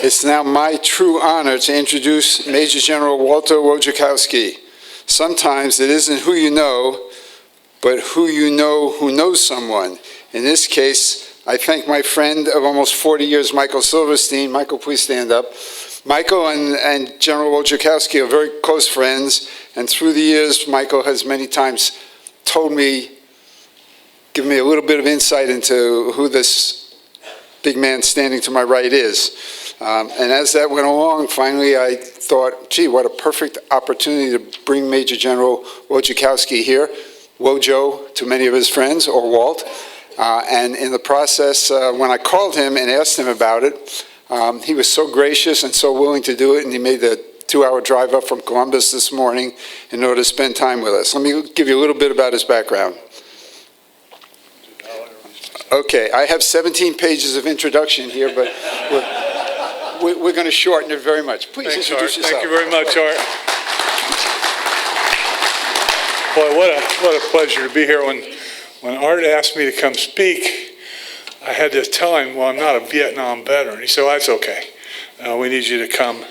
It's now my true honor to introduce Major General Walter Wojdakowski. Sometimes it isn't who you know, but who you know who knows someone. In this case, I thank my friend of almost 40 years, Michael Silverstein. Michael, please stand up. Michael and General Wojdakowski are very close friends, and through the years, Michael has many times told me, given me a little bit of insight into who this big man standing to my right is. And as that went along, finally I thought, gee, what a perfect opportunity to bring Major General Wojdakowski here, Wojo to many of his friends, or Walt. And in the process, when I called him and asked him about it, he was so gracious and so willing to do it, and he made the 2-hour drive up from Columbus this morning in order to spend time with us. Let me give you a little bit about his background. Okay, I have 17 pages of introduction here, but we're going to shorten it very much. Please introduce yourself. Thank you very much, Art. Boy, what a pleasure to be here. When Art asked me to come speak, I had to tell him, well, I'm not a Vietnam veteran. He said, well, that's okay. We need you to come.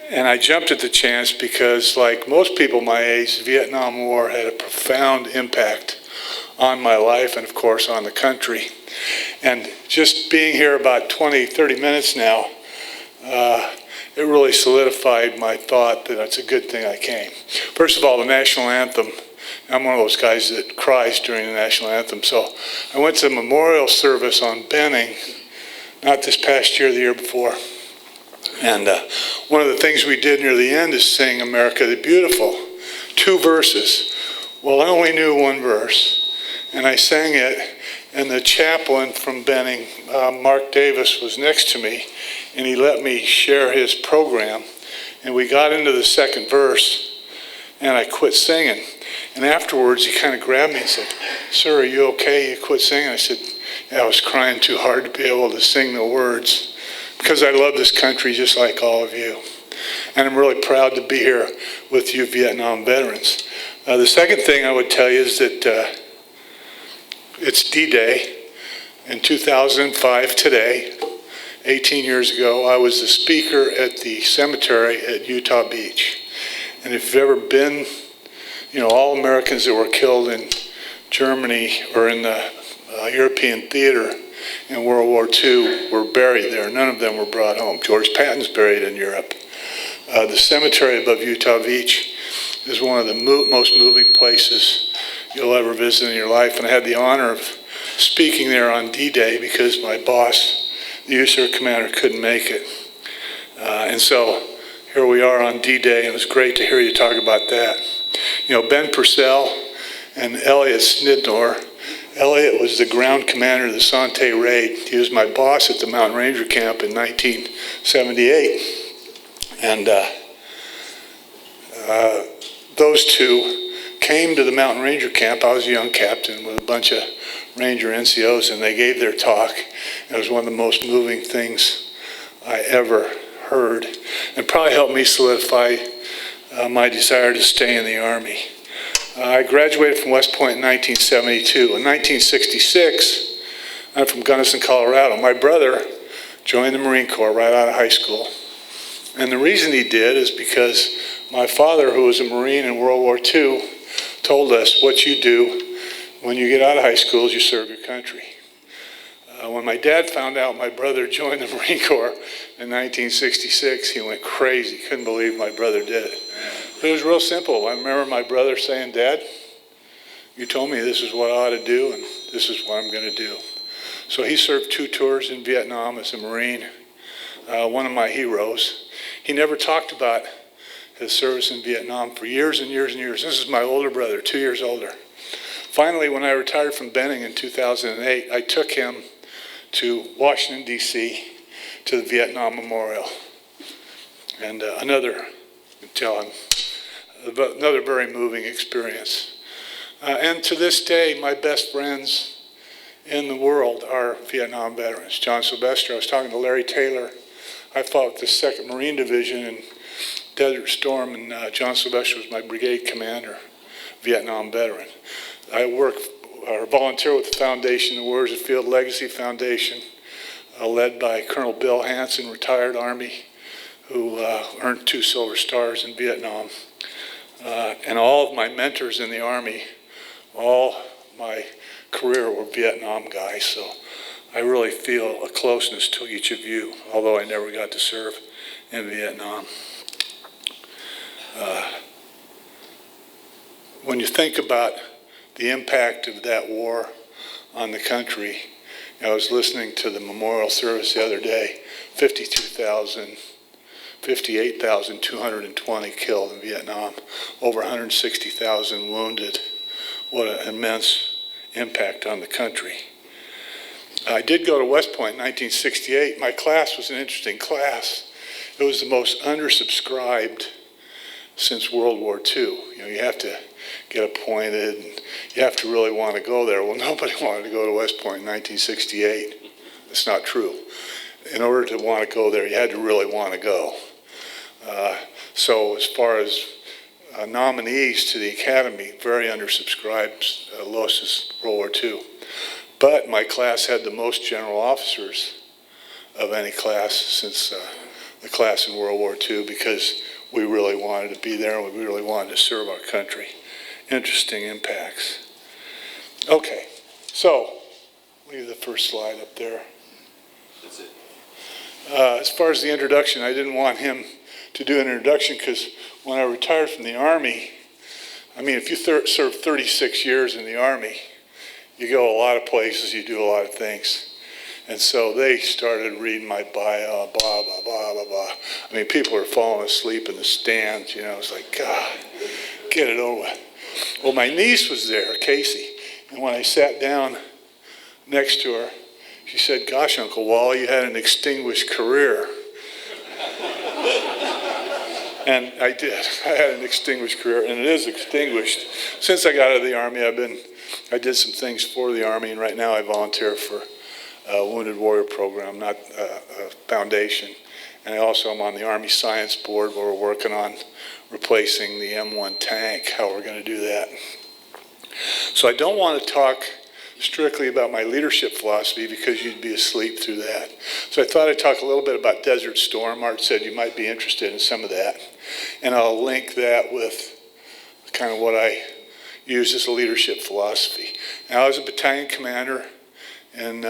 And I jumped at the chance because, like most people my age, the Vietnam War had a profound impact on my life and, of course, on the country. And just being here about 20, 30 minutes now, it really solidified my thought that it's a good thing I came. First of all, the national anthem. I'm one of those guys that cries during the national anthem. So I went to the memorial service on Benning, not this past year, the year before. And one of the things we did near the end is sing America the Beautiful, 2 verses. Well, I only knew 1 verse, and I sang it, and the chaplain from Benning, Mark Davis, was next to me, and he let me share his program. And we got into the 2nd verse, and I quit singing. And afterwards, he kind of grabbed me and said, sir, are you okay? You quit singing? I said, yeah, I was crying too hard to be able to sing the words because I love this country just like all of you. And I'm really proud to be here with you Vietnam veterans. The second thing I would tell you is that it's D-Day. In 2005 today, 18 years ago, I was the speaker at the cemetery at Utah Beach. And if you've ever been, you know, all Americans that were killed in Germany or in the European theater in World War II were buried there. None of them were brought home. George Patton's buried in Europe. The cemetery above Utah Beach is one of the most moving places you'll ever visit in your life. And I had the honor of speaking there on D-Day because my boss, the USAR commander, couldn't make it. And so here we are on D-Day, and it was great to hear you talk about that. You know, Ben Purcell and Elliot Snidnor. Elliot was the ground commander of the Sante Raid. He was my boss at the Mountain Ranger Camp in 1978. And those two came to the Mountain Ranger Camp. I was a young captain with a bunch of Ranger NCOs, and they gave their talk. It was one of the most moving things I ever heard, and probably helped me solidify my desire to stay in the Army. I graduated from West Point in 1972. In 1966, I'm from Gunnison, Colorado. My brother joined the Marine Corps right out of high school. And the reason he did is because my father, who was a Marine in World War II, told us what you do when you get out of high school is you serve your country. When my dad found out my brother joined the Marine Corps in 1966, he went crazy. Couldn't believe my brother did it. But it was real simple. I remember my brother saying, Dad, you told me this is what I ought to do, and this is what I'm going to do. So he served 2 tours in Vietnam as a Marine, one of my heroes. He never talked about his service in Vietnam for years and years and years. This is my older brother, 2 years older. Finally, when I retired from Benning in 2008, I took him to Washington, D.C., to the Vietnam Memorial. And another very moving experience. And to this day, my best friends in the world are Vietnam veterans. John Sylvester, I was talking to Larry Taylor. I fought with the 2nd Marine Division in Desert Storm, and John Sylvester was my brigade commander, Vietnam veteran. I volunteer with the foundation, the Warriors of Field Legacy Foundation. led by Colonel Bill Hansen, retired Army, who earned 2 Silver Stars in Vietnam. And all of my mentors in the Army, all my career were Vietnam guys, so I really feel a closeness to each of you, although I never got to serve in Vietnam. When you think about the impact of that war on the country, I was listening to the memorial service the other day, 58,220 killed in Vietnam, over 160,000 wounded. What an immense impact on the country. I did go to West Point in 1968. My class was an interesting class. It was the most undersubscribed since World War II. You have to get appointed, and you have to really want to go there. Well, nobody wanted to go to West Point in 1968. It's not true. In order to want to go there, you had to really want to go. So as far as nominees to the Academy, very undersubscribed, lowest is World War II. But my class had the most general officers of any class since the class in World War II, because we really wanted to be there and we really wanted to serve our country. Interesting impacts. Okay, so leave the first slide up there. That's it. As far as the introduction, I didn't want him to do an introduction because when I retired from the Army, I mean, if you serve 36 years in the Army, you go a lot of places, you do a lot of things. And so they started reading my bio, blah, blah, blah, blah, blah. I mean, people were falling asleep in the stands, you know. It's like, God, get it over with. Well, my niece was there, Casey, and when I sat down next to her, she said, gosh, Uncle Wally, you had an extinguished career. And I did. I had an extinguished career, and it is extinguished. Since I got out of the Army, I did some things for the Army, and right now I volunteer for a Wounded Warrior Program, not a foundation. And I also am on the Army Science Board, where we're working on replacing the M1 tank, how we're going to do that. So I don't want to talk strictly about my leadership philosophy because you'd be asleep through that. So I thought I'd talk a little bit about Desert Storm. Art said you might be interested in some of that. And I'll link that with kind of what I use as a leadership philosophy. Now, I was a battalion commander in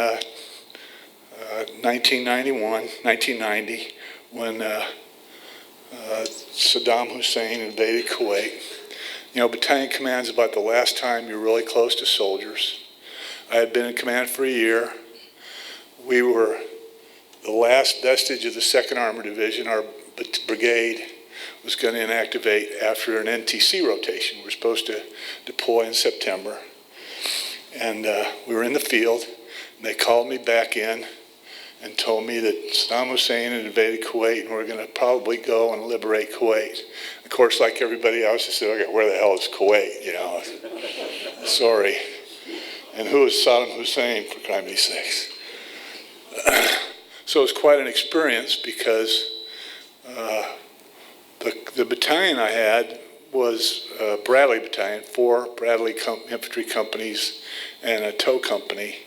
1990, when Saddam Hussein invaded Kuwait. You know, battalion command is about the last time you're really close to soldiers. I had been in command for a year. We were the last vestige of the 2nd Armored Division. Our brigade was going to inactivate after an NTC rotation. We were supposed to deploy in September. And we were in the field, and they called me back in and told me that Saddam Hussein had invaded Kuwait and we're going to probably go and liberate Kuwait. Of course, like everybody else, I said, okay, where the hell is Kuwait? You know, sorry. And who is Saddam Hussein, for criminy sakes? So it was quite an experience because the battalion I had was Bradley Battalion, 4 Bradley infantry companies and a tow company.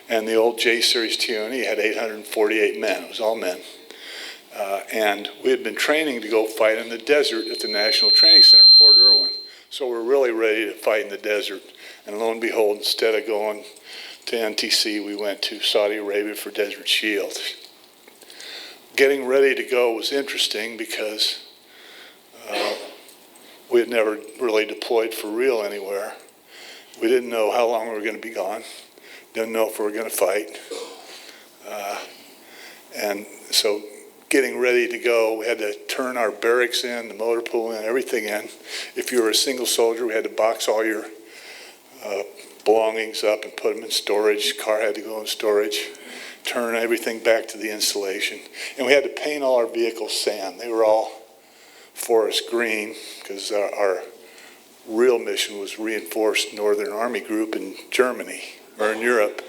And the old J Series TONE had 848 men. It was all men. And we had been training to go fight in the desert at the National Training Center, Fort Irwin. So we're really ready to fight in the desert. And lo and behold, instead of going to NTC, we went to Saudi Arabia for Desert Shield. Getting ready to go was interesting because we had never really deployed for real anywhere. We didn't know how long we were going to be gone. Didn't know if we were going to fight. And so getting ready to go, we had to turn our barracks in, the motor pool in, everything in. If you were a single soldier, we had to box all your belongings up and put them in storage. Car had to go in storage. Turn everything back to the installation. And we had to paint all our vehicles sand. They were all forest green because our real mission was reinforced Northern Army Group in Germany, or in Europe.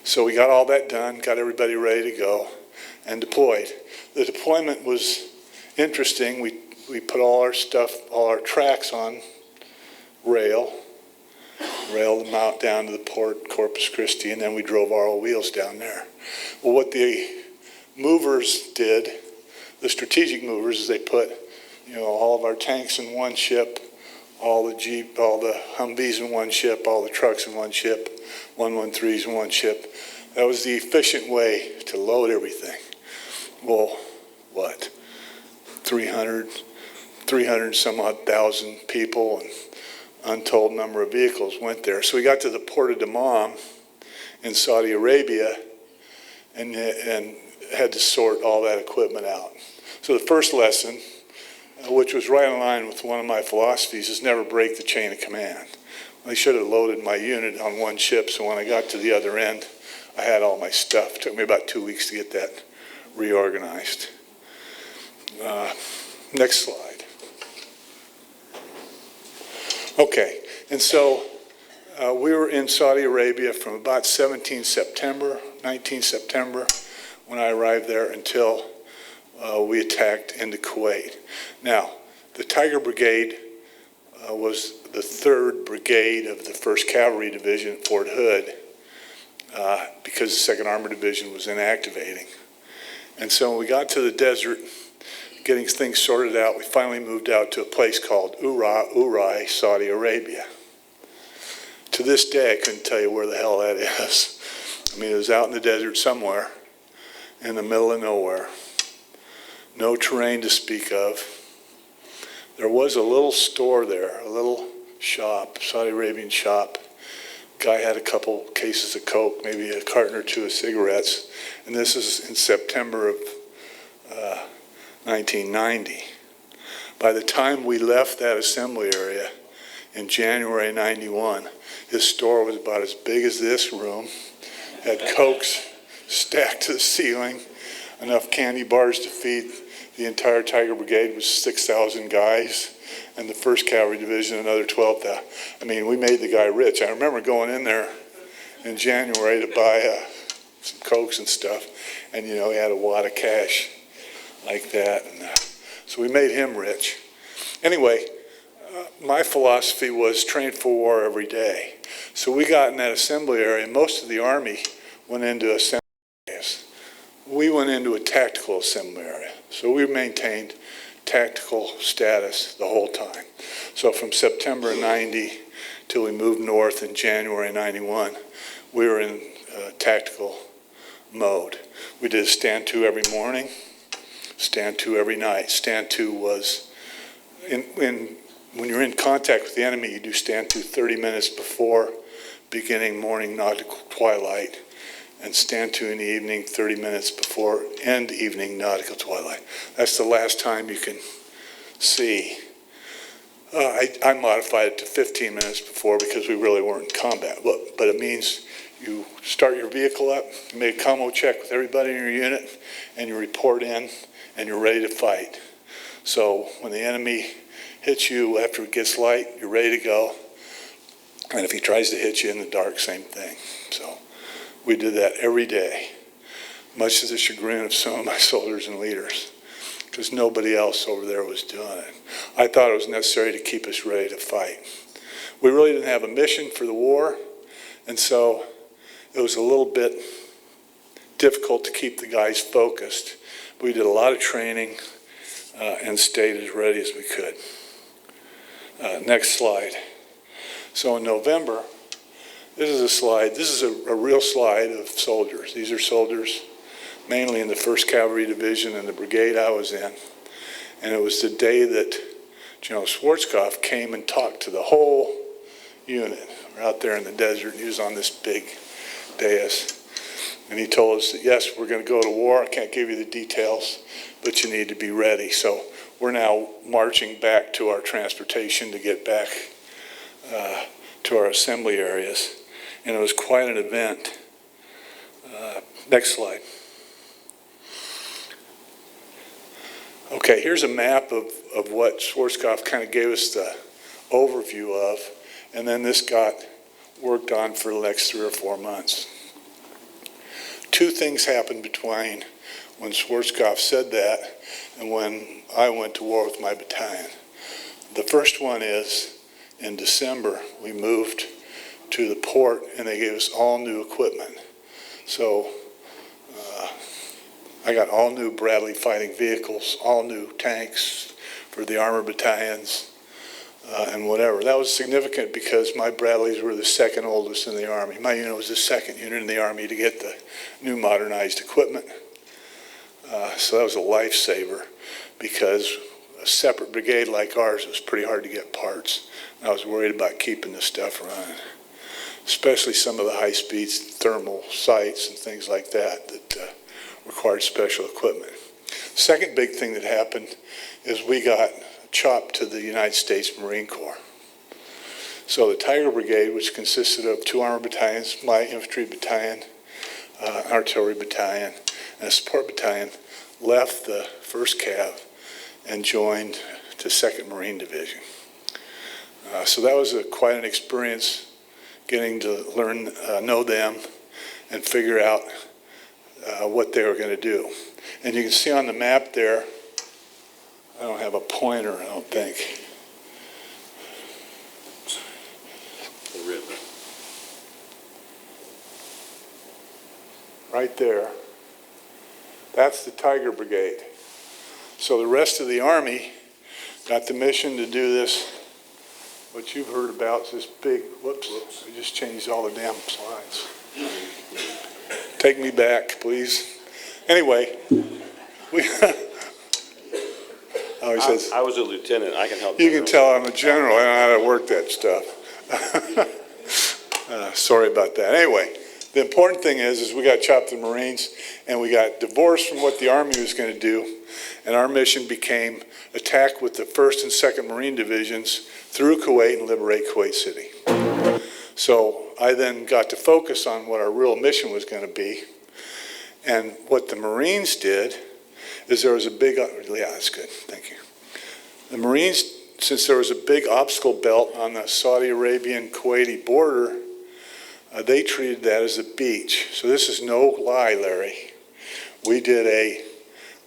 So we got all that done, got everybody ready to go, and deployed. The deployment was interesting. We put all our stuff, all our tracks on rail, railed them out down to the port, Corpus Christi, and then we drove our wheels down there. Well, what the movers did, the strategic movers, is they put, all of our tanks in one ship, all the Humvees in one ship, all the trucks in one ship, 113s in one ship. That was the efficient way to load everything. Well, what? 300 some odd thousand people and untold number of vehicles went there. So we got to the port of Dammam in Saudi Arabia and had to sort all that equipment out. So the first lesson, which was right in line with one of my philosophies, is never break the chain of command. I should have loaded my unit on one ship, so when I got to the other end, I had all my stuff. It took me about 2 weeks to get that reorganized. Next slide. Okay, and so we were in Saudi Arabia from about 19 September, when I arrived there, until we attacked into Kuwait. Now, the Tiger Brigade was the 3rd Brigade of the 1st Cavalry Division at Fort Hood because the 2nd Armored Division was inactivating. And so when we got to the desert, getting things sorted out, we finally moved out to a place called Uri, Saudi Arabia. To this day, I couldn't tell you where the hell that is. I mean, it was out in the desert somewhere, in the middle of nowhere. No terrain to speak of. There was a little store there, a little shop, Saudi Arabian shop. Guy had a couple cases of Coke, maybe a carton or 2 of cigarettes. And this is in September of 1990. By the time we left that assembly area in January 91, his store was about as big as this room, had Cokes stacked to the ceiling, enough candy bars to feed the entire Tiger Brigade, was 6,000 guys, and the 1st Cavalry Division, another 12,000. I mean, we made the guy rich. I remember going in there in January to buy some Cokes and stuff, and he had a wad of cash like that. And so we made him rich. Anyway, my philosophy was train for war every day. So we got in that assembly area, and most of the Army went into assembly areas. We went into a tactical assembly area. So we maintained tactical status the whole time. So from September 90 till we moved north in January 91, we were in tactical mode. We did a stand to every morning, stand to every night. Stand to was, when you're in contact with the enemy, you do stand to 30 minutes before beginning morning nautical twilight, and stand to in the evening 30 minutes before end evening nautical twilight. That's the last time you can see. I modified it to 15 minutes before because we really weren't in combat. But it means you start your vehicle up, you make a commo check with everybody in your unit, and you report in, and you're ready to fight. So when the enemy hits you after it gets light, you're ready to go. And if he tries to hit you in the dark, same thing. So we did that every day, much to the chagrin of some of my soldiers and leaders, because nobody else over there was doing it. I thought it was necessary to keep us ready to fight. We really didn't have a mission for the war, and so it was a little bit difficult to keep the guys focused. We did a lot of training and stayed as ready as we could. Next slide. So in November, this is a slide. This is a real slide of soldiers. These are soldiers mainly in the 1st Cavalry Division and the brigade I was in. And it was the day that General Schwarzkopf came and talked to the whole unit. We're out there in the desert, and he was on this big dais. And he told us that, yes, we're going to go to war. I can't give you the details, but you need to be ready. So we're now marching back to our transportation to get back to our assembly areas. And it was quite an event. Next slide. Okay, here's a map of what Schwarzkopf kind of gave us the overview of. And then this got worked on for the next 3 or 4 months. 2 things happened between when Schwarzkopf said that and when I went to war with my battalion. The first one is, in December, we moved to the port, and they gave us all new equipment. So I got all new Bradley fighting vehicles, all new tanks for the armor battalions, and whatever. That was significant because my Bradleys were the second oldest in the Army. My unit was the second unit in the Army to get the new modernized equipment. So that was a lifesaver because a separate brigade like ours was pretty hard to get parts. I was worried about keeping this stuff running, especially some of the high-speed thermal sights and things like that that required special equipment. The second big thing that happened is we got chopped to the United States Marine Corps. So the Tiger Brigade, which consisted of 2 armor battalions, my infantry battalion, artillery battalion, and a support battalion, left the 1st Cav and joined the 2nd Marine Division. So that was quite an experience, getting to learn, know them, and figure out what they were going to do. And you can see on the map there, I don't have a pointer, I don't think. Right there. That's the Tiger Brigade. So the rest of the Army got the mission to do this, what you've heard about, is this big, whoops, I just changed all the damn slides. Take me back, please. Anyway, I was a lieutenant. I can help you. You can tell I'm a general. I don't know how to work that stuff. Sorry about that. Anyway, the important thing is we got chopped to the Marines, and we got divorced from what the Army was going to do, and our mission became attack with the 1st and 2nd Marine Divisions through Kuwait and liberate Kuwait City. So I then got to focus on what our real mission was going to be, and what the Marines did is there was a big, yeah, that's good, thank you. The Marines, since there was a big obstacle belt on the Saudi Arabian-Kuwaiti border, they treated that as a beach. So this is no lie, Larry. We did a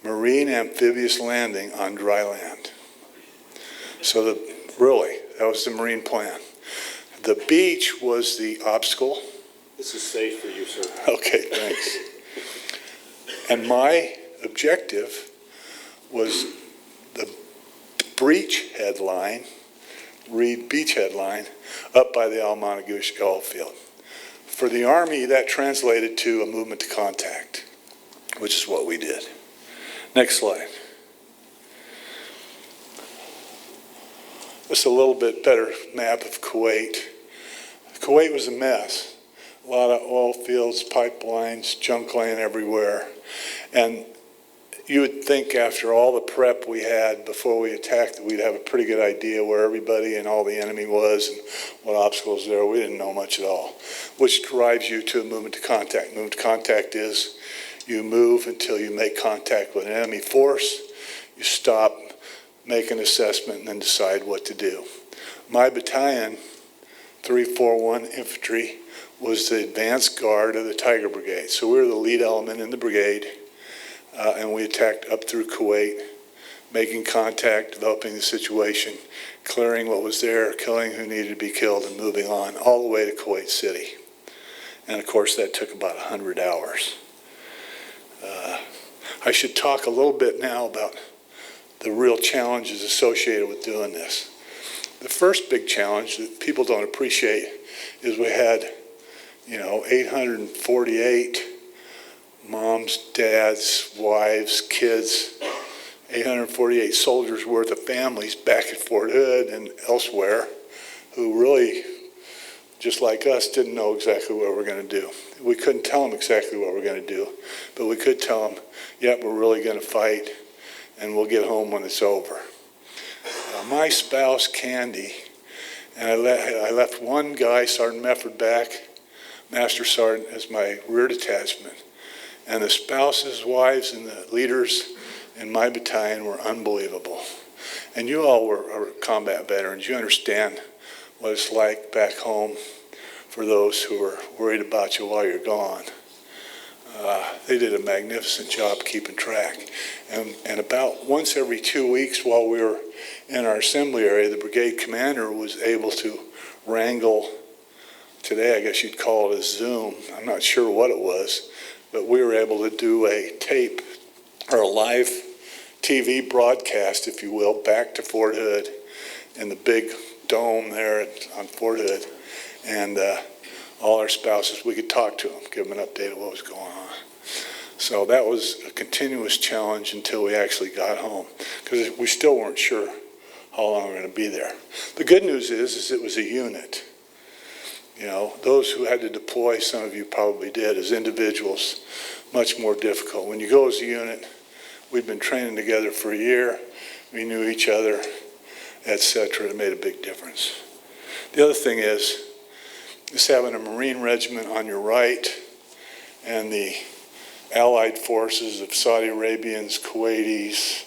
marine amphibious landing on dry land. So really, that was the Marine plan. The beach was the obstacle. This is safe for you, sir. Okay, thanks. And my objective was the beachhead line, Reed beachhead line, up by the Al Montegush oil field. For the Army, that translated to a movement to contact, which is what we did. Next slide. Just a little bit better map of Kuwait. Kuwait was a mess. A lot of oil fields, pipelines, junk laying everywhere. And you would think after all the prep we had before we attacked that we'd have a pretty good idea where everybody and all the enemy was and what obstacles there. We didn't know much at all, which drives you to a movement to contact. Movement to contact is you move until you make contact with an enemy force, you stop, make an assessment, and then decide what to do. My battalion, 341 Infantry, was the advanced guard of the Tiger Brigade. So we were the lead element in the brigade, and we attacked up through Kuwait, making contact, developing the situation, clearing what was there, killing who needed to be killed, and moving on all the way to Kuwait City. And of course, that took about 100 hours. I should talk a little bit now about the real challenges associated with doing this. The first big challenge that people don't appreciate is we had, 848 moms, dads, wives, kids, 848 soldiers worth of families back at Fort Hood and elsewhere who really, just like us, didn't know exactly what we're going to do. We couldn't tell them exactly what we're going to do, but we could tell them, yep, we're really going to fight, and we'll get home when it's over. My spouse, Candy, and I left one guy, Sergeant Mefford, back, Master Sergeant, as my rear detachment. And the spouses, wives, and the leaders in my battalion were unbelievable. And you all are combat veterans. You understand what it's like back home for those who are worried about you while you're gone. They did a magnificent job keeping track. And about once every 2 weeks while we were in our assembly area, the brigade commander was able to wrangle today I guess you'd call it a Zoom. I'm not sure what it was, but we were able to do a tape or a live TV broadcast, if you will, back to Fort Hood in the big dome there on Fort Hood. And all our spouses, we could talk to them, give them an update of what was going on. So that was a continuous challenge until we actually got home, because we still weren't sure how long we were going to be there. The good news is it was a unit. You know, those who had to deploy, some of you probably did, as individuals, much more difficult. When you go as a unit, we'd been training together for a year, we knew each other, etc. It made a big difference. The other thing is having a Marine regiment on your right and the allied forces of Saudi Arabians, Kuwaitis,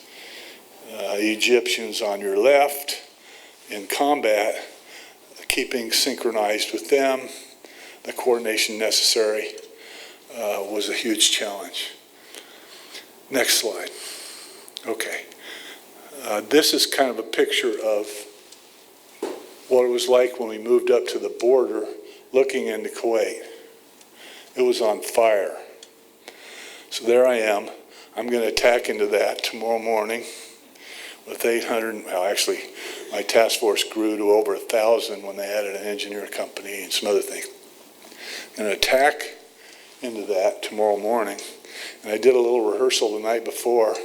Egyptians on your left in combat, keeping synchronized with them, the coordination necessary was a huge challenge. Next slide. Okay. This is kind of a picture of what it was like when we moved up to the border looking into Kuwait. It was on fire. So there I am. I'm going to attack into that tomorrow morning with 800, well actually my task force grew to over 1,000 when they added an engineer company and some other things. I'm going to attack into that tomorrow morning. And I did a little rehearsal the night before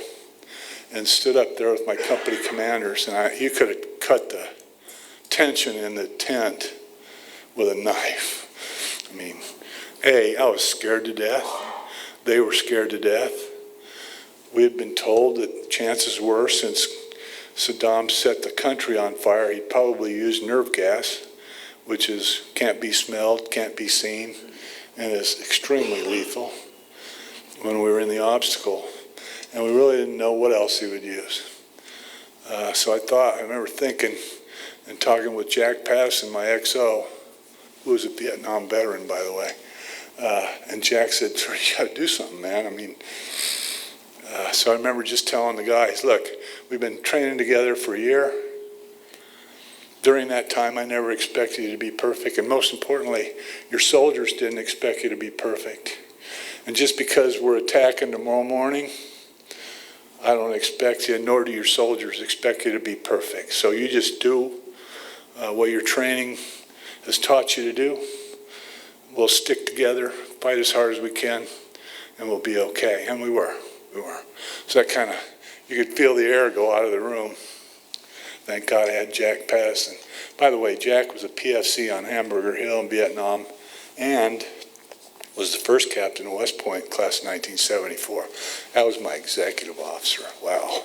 and stood up there with my company commanders, and you could have cut the tension in the tent with a knife. I mean, I was scared to death. They were scared to death. We had been told that chances were, since Saddam set the country on fire, he'd probably use nerve gas, which can't be smelled, can't be seen, and is extremely lethal when we were in the obstacle. And we really didn't know what else he would use. So I remember thinking and talking with Jack Patterson, my XO, who was a Vietnam veteran, by the way. And Jack said, "Sir, you got to do something, man." I mean, so I remember just telling the guys, look, we've been training together for a year. During that time, I never expected you to be perfect. And most importantly, your soldiers didn't expect you to be perfect. And just because we're attacking tomorrow morning, I don't expect you, nor do your soldiers expect you to be perfect. So you just do what your training has taught you to do. We'll stick together, fight as hard as we can, and we'll be okay. And we were. So that kind of, you could feel the air go out of the room. Thank God I had Jack Patterson. By the way, Jack was a PFC on Hamburger Hill in Vietnam and was the first captain of West Point, class of 1974. That was my executive officer. Wow.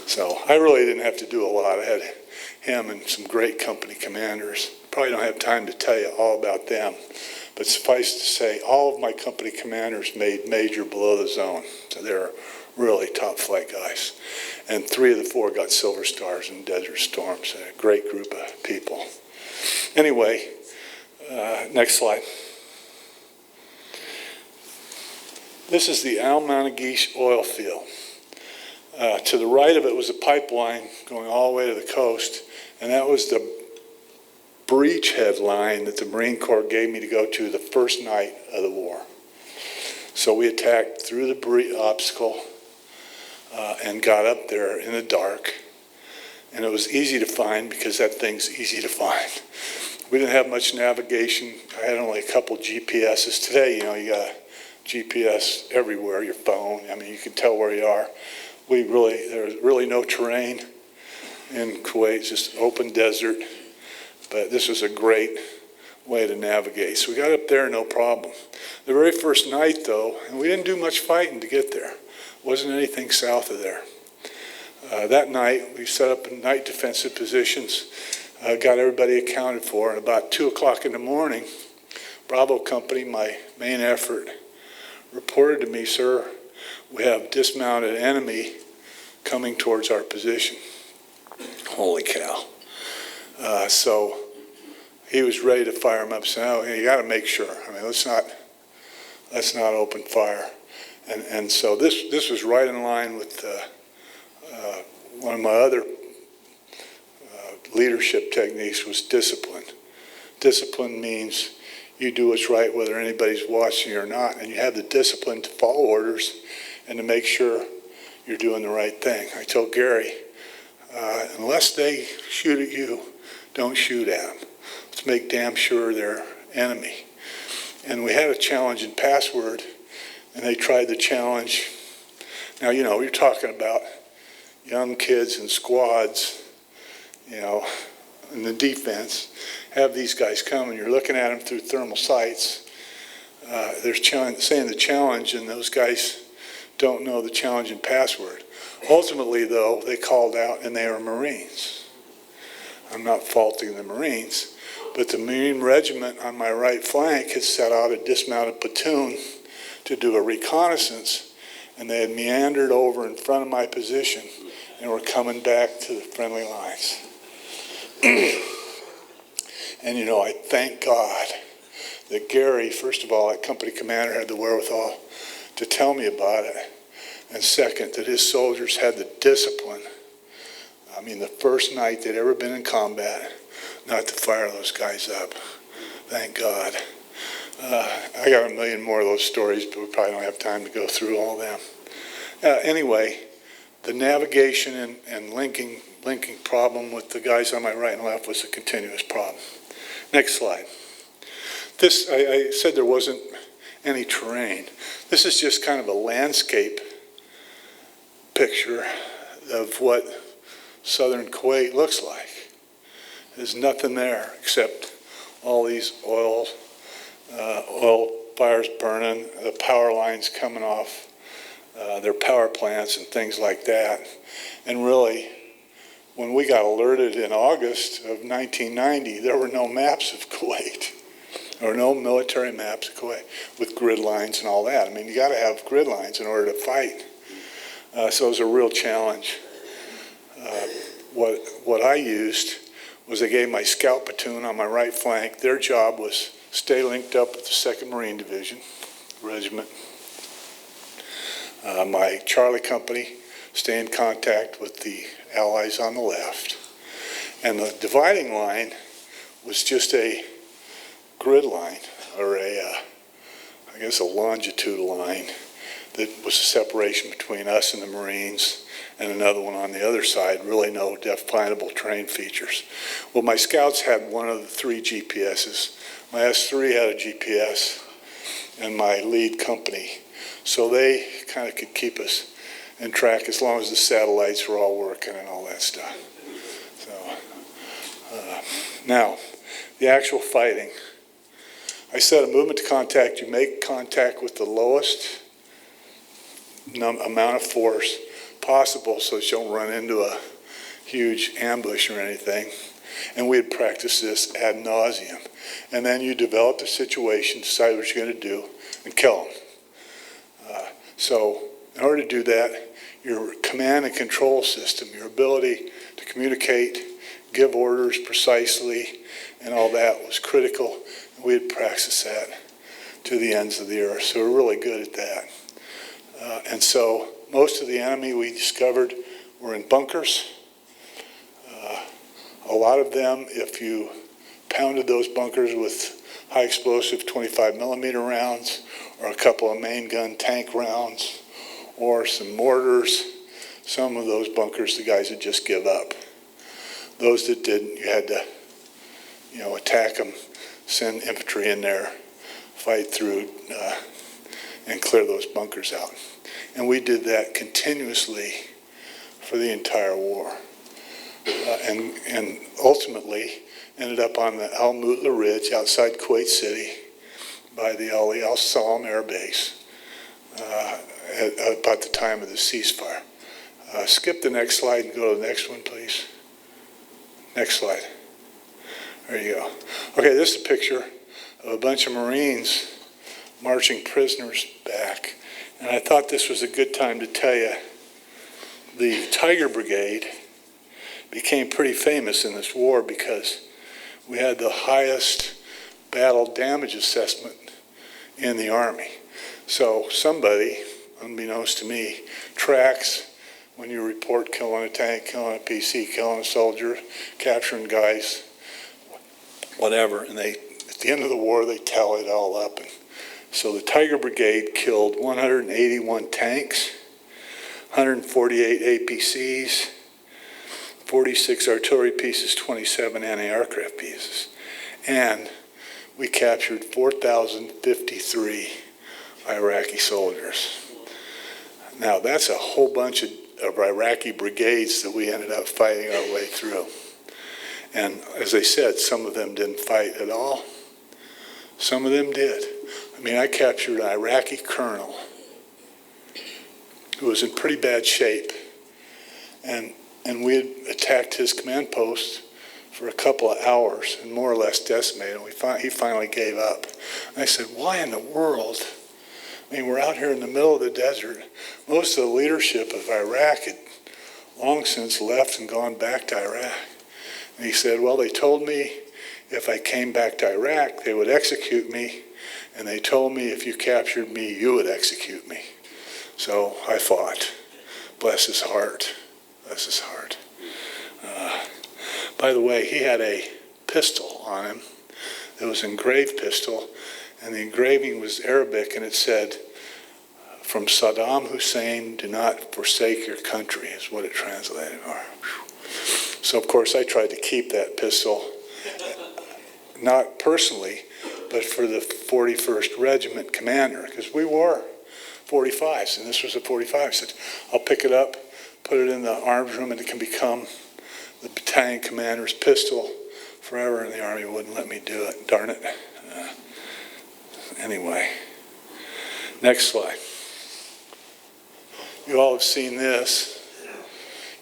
So I really didn't have to do a lot. I had him and some great company commanders. Probably don't have time to tell you all about them, but suffice to say, all of my company commanders made major below the zone. So they're really top flight guys. And 3 of the 4 got Silver Stars in Desert Storms. A great group of people. Anyway, next slide. This is the Al Managish oil field. To the right of it was a pipeline going all the way to the coast, and that was the breachhead line that the Marine Corps gave me to go to the first night of the war. So we attacked through the obstacle and got up there in the dark, and it was easy to find because that thing's easy to find. We didn't have much navigation. I had only a couple GPSs. Today, you got GPS everywhere, your phone. I mean, you can tell where you are. There's really no terrain in Kuwait, just open desert. But this was a great way to navigate. So we got up there, no problem. The very first night, though, and we didn't do much fighting to get there. Wasn't anything south of there. That night, we set up night defensive positions, got everybody accounted for, and about 2 o'clock in the morning, Bravo Company, my main effort, reported to me, "Sir, we have dismounted enemy coming towards our position." Holy cow. So he was ready to fire him up. So now you got to make sure. I mean, let's not open fire. And so this was right in line with one of my other leadership techniques was discipline. Discipline means you do what's right whether anybody's watching you or not, and you have the discipline to follow orders and to make sure you're doing the right thing. I told Gary, unless they shoot at you, don't shoot at them. Let's make damn sure they're enemy. And we had a challenge in password, and they tried the challenge. Now, you know, you're talking about young kids in squads, you know, in the defense, have these guys come, and you're looking at them through thermal sights. They're saying the challenge, and those guys don't know the challenge in password. Ultimately, though, they called out, and they are Marines. I'm not faulting the Marines, but the Marine regiment on my right flank had set out a dismounted platoon to do a reconnaissance, and they had meandered over in front of my position and were coming back to the friendly lines. And, you know, I thank God that Gary, first of all, that company commander, had the wherewithal to tell me about it, and second, that his soldiers had the discipline. I mean, the first night they'd ever been in combat, not to fire those guys up. Thank God. I got a million more of those stories, but we probably don't have time to go through all of them. Anyway, the navigation and linking problem with the guys on my right and left was a continuous problem. Next slide. This, I said there wasn't any terrain. This is just kind of a landscape picture of what southern Kuwait looks like. There's nothing there except all these oil fires burning, the power lines coming off their power plants and things like that. And really, when we got alerted in August of 1990, there were no maps of Kuwait. There were no military maps of Kuwait with grid lines and all that. I mean, you got to have grid lines in order to fight. So it was a real challenge. What I used was I gave my scout platoon on my right flank, their job was stay linked up with the 2nd Marine Division Regiment. My Charlie company, stay in contact with the Allies on the left. And the dividing line was just a grid line, or I guess a longitude line that was a separation between us and the Marines, and another one on the other side, really no definable terrain features. Well, my scouts had one of the 3 GPSs. My S3 had a GPS, and my lead company. So they kind of could keep us in track as long as the satellites were all working and all that stuff. So, now, the actual fighting. I said a movement to contact, you make contact with the lowest amount of force possible so that you don't run into a huge ambush or anything. And we had practiced this ad nauseum. And then you develop the situation, decide what you're going to do, and kill them. So in order to do that, your command and control system, your ability to communicate, give orders precisely, and all that was critical. And we had practiced that to the ends of the earth. So we're really good at that. And so most of the enemy we discovered were in bunkers. A lot of them, if you pounded those bunkers with high explosive 25 millimeter rounds, or a couple of main gun tank rounds, or some mortars, some of those bunkers the guys would just give up. Those that didn't, you had to, you know, attack them, send infantry in there, fight through, and clear those bunkers out. And we did that continuously for the entire war. And ultimately ended up on the Al Mutla Ridge outside Kuwait City by the Ali Al Salam Air Base at about the time of the ceasefire. Skip the next slide and go to the next one, please. Next slide. There you go. Okay, this is a picture of a bunch of Marines marching prisoners back. And I thought this was a good time to tell you the Tiger Brigade became pretty famous in this war because we had the highest battle damage assessment in the Army. So somebody, unbeknownst to me, tracks when you report killing a tank, killing a PC, killing a soldier, capturing guys, whatever, and at the end of the war, they tallied it all up. And so the Tiger Brigade killed 181 tanks, 148 APCs, 46 artillery pieces, 27 anti-aircraft pieces. And we captured 4,053 Iraqi soldiers. Now, that's a whole bunch of Iraqi brigades that we ended up fighting our way through. And as I said, some of them didn't fight at all. Some of them did. I mean, I captured an Iraqi colonel who was in pretty bad shape. And we had attacked his command post for a couple of hours and more or less decimated him. He finally gave up. And I said, why in the world? I mean, we're out here in the middle of the desert. Most of the leadership of Iraq had long since left and gone back to Iraq. And he said, well, they told me if I came back to Iraq, they would execute me. And they told me if you captured me, you would execute me. So I fought. Bless his heart. Bless his heart. By the way, he had a pistol on him. It was an engraved pistol, and the engraving was Arabic, and it said, from Saddam Hussein, do not forsake your country, is what it translated. So, of course, I tried to keep that pistol, not personally, but for the 41st Regiment commander, because we wore 45s, and this was a 45. I said, I'll pick it up, put it in the arms room, and it can become the battalion commander's pistol forever, and the Army wouldn't let me do it. Darn it. Anyway, next slide. You all have seen this.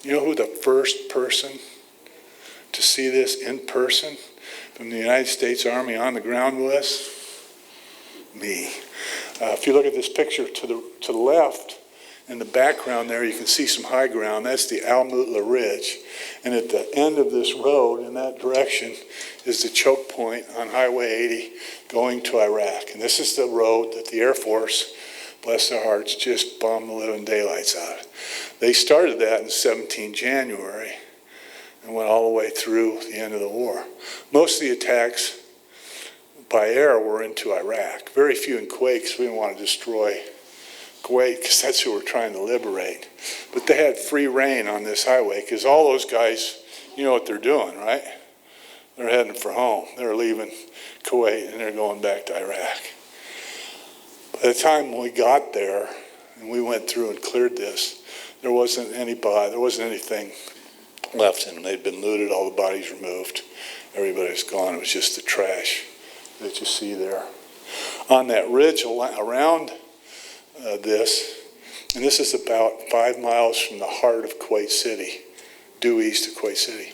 You know who the first person to see this in person from the United States Army on the ground was? Me. If you look at this picture to the left, in the background there, you can see some high ground. That's the Al Mutla Ridge. And at the end of this road, in that direction, is the choke point on Highway 80 going to Iraq. And this is the road that the Air Force, bless their hearts, just bombed the living daylights out of. They started that in 17 January and went all the way through the end of the war. Most of the attacks by air were into Iraq. Very few in Kuwait, because we didn't want to destroy Kuwait, because that's who we're trying to liberate. But they had free reign on this highway, because all those guys, you know what they're doing, right? They're heading for home. They're leaving Kuwait, and they're going back to Iraq. By the time we got there, and we went through and cleared this, there wasn't anything left in them. They'd been looted, all the bodies removed. Everybody was gone. It was just the trash that you see there. On that ridge around this, and this is about 5 miles from the heart of Kuwait City, due east of Kuwait City.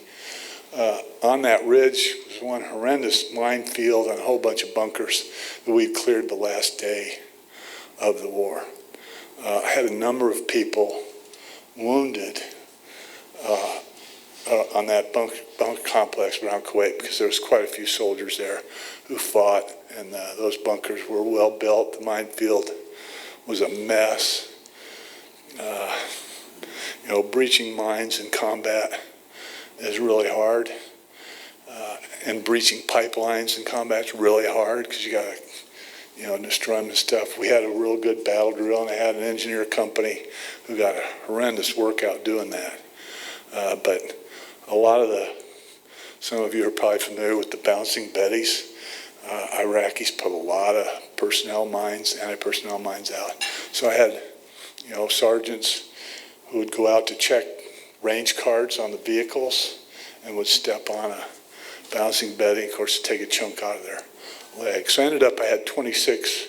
On that ridge was one horrendous minefield and a whole bunch of bunkers that we'd cleared the last day of the war. I had a number of people wounded on that bunk complex around Kuwait, because there was quite a few soldiers there who fought, and those bunkers were well built. The minefield was a mess. Breaching mines in combat is really hard, and breaching pipelines in combat is really hard, because you got to destroy them and stuff. We had a real good battle drill, and I had an engineer company who got a horrendous workout doing that. But a lot of some of you are probably familiar with the bouncing Bettys. Iraqis put a lot of personnel mines, anti-personnel mines out. So I had, sergeants who would go out to check range cards on the vehicles and would step on a bouncing Betty, of course, to take a chunk out of their leg. So I had 26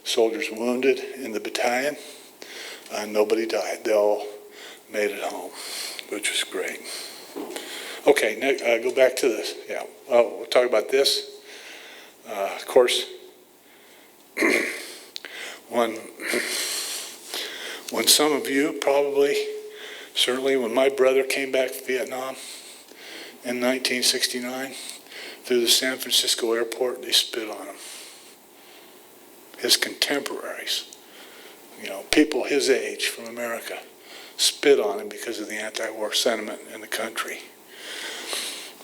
soldiers wounded in the battalion, and nobody died. They all made it home, which was great. Okay, go back to this. Yeah, we'll talk about this. Of course, when some of you probably, certainly when my brother came back from Vietnam in 1969, through the San Francisco airport, they spit on him. His contemporaries, people his age from America, spit on him because of the anti-war sentiment in the country.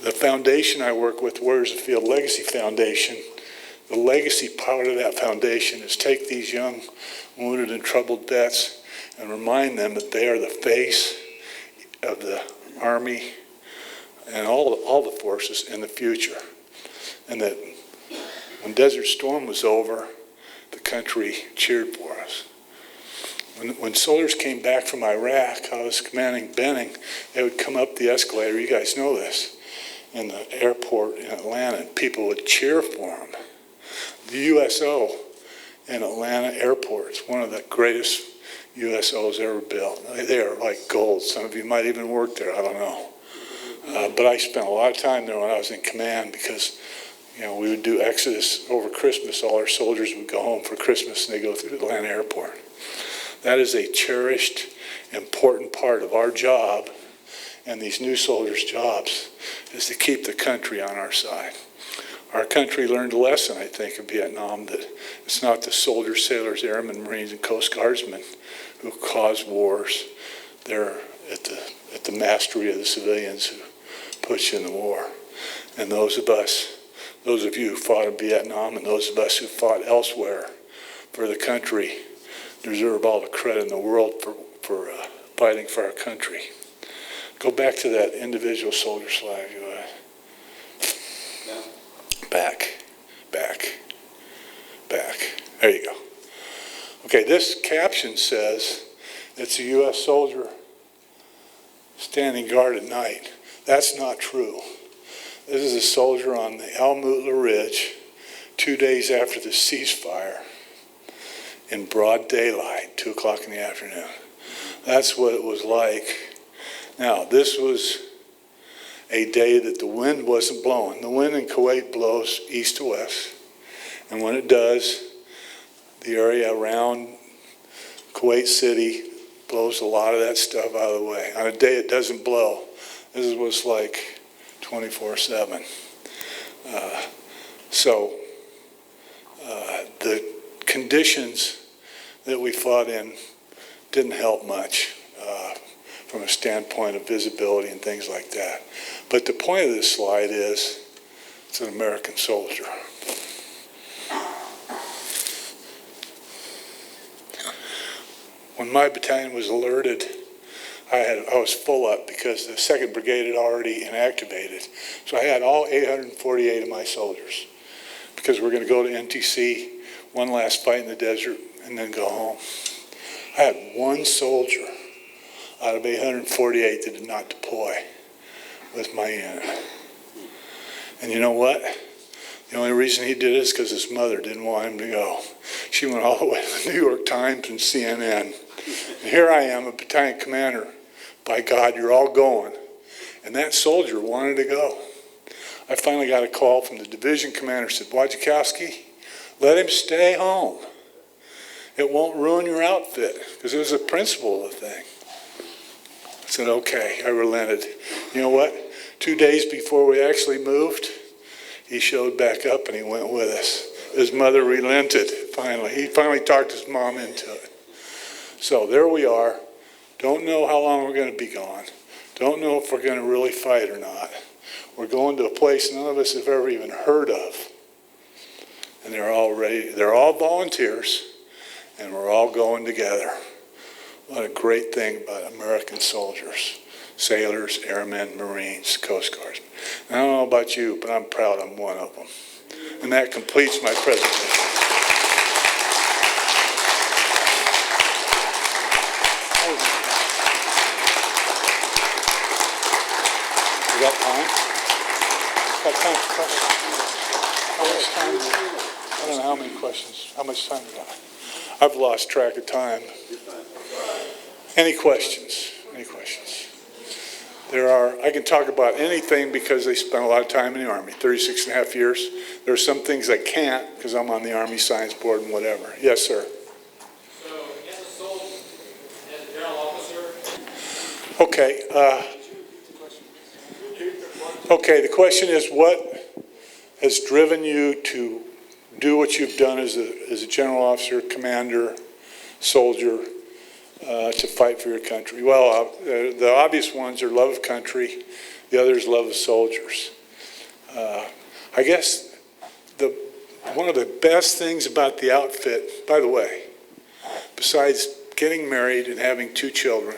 The foundation I work with, Warriors of the Field Legacy Foundation, the legacy part of that foundation is take these young wounded and troubled vets and remind them that they are the face of the Army and all the forces in the future. And that when Desert Storm was over, the country cheered for us. When soldiers came back from Iraq, I was commanding Benning, they would come up the escalator, you guys know this, in the airport in Atlanta, and people would cheer for them. The USO in Atlanta airport is one of the greatest USOs ever built. They are like gold. Some of you might even work there, I don't know. But I spent a lot of time there when I was in command because, you know, we would do Exodus over Christmas. All our soldiers would go home for Christmas and they go through Atlanta airport. That is a cherished, important part of our job and these new soldiers' jobs is to keep the country on our side. Our country learned a lesson, I think, in Vietnam that it's not the soldiers, sailors, airmen, Marines, and Coast Guardsmen who cause wars. They're at the mastery of the civilians who push in the war. And those of you who fought in Vietnam and those of us who fought elsewhere for the country deserve all the credit in the world for fighting for our country. Go back to that individual soldier slide. Back. There you go. Okay, this caption says it's a U.S. soldier standing guard at night. That's not true. This is a soldier on the Al Mutla Ridge 2 days after the ceasefire in broad daylight, 2 o'clock in the afternoon. That's what it was like. Now, this was a day that the wind wasn't blowing. The wind in Kuwait blows east to west. And when it does, the area around Kuwait City blows a lot of that stuff out of the way. On a day it doesn't blow, this is what it's like 24/7. The conditions that we fought in didn't help much from a standpoint of visibility and things like that. But the point of this slide is it's an American soldier. When my battalion was alerted, I was full up because the 2nd Brigade had already inactivated. So I had all 848 of my soldiers because we're going to go to NTC, one last fight in the desert, and then go home. I had one soldier out of 848 that did not deploy with my unit. And you know what? The only reason he did it is because his mother didn't want him to go. She went all the way to the New York Times and CNN. And here I am, a battalion commander. By God, you're all going. And that soldier wanted to go. I finally got a call from the division commander, said, Wojdakowski, let him stay home. It won't ruin your outfit, because it was the principle of the thing. I said, okay, I relented. You know what? 2 days before we actually moved, he showed back up and he went with us. His mother relented, finally. He finally talked his mom into it. So there we are. Don't know how long we're going to be gone. Don't know if we're going to really fight or not. We're going to a place none of us have ever even heard of. And they're all volunteers, and we're all going together. What a great thing about American soldiers, sailors, airmen, Marines, Coast Guardsmen. I don't know about you, but I'm proud I'm one of them. And that completes my presentation. We got time? Got time for questions? How much time do we have? I don't know how many questions. How much time we got? I've lost track of time. Any questions? Any questions? I can talk about anything because I spent a lot of time in the Army, 36 and a half years. There are some things I can't because I'm on the Army Science Board and whatever. Yes, sir. So, as a soldier, as a general officer. Okay. Okay, the question is, what has driven you to do what you've done as a general officer, commander, soldier, to fight for your country? Well, the obvious ones are love of country, The other is love of soldiers. I guess one of the best things about the outfit, by the way, besides getting married and having 2 children,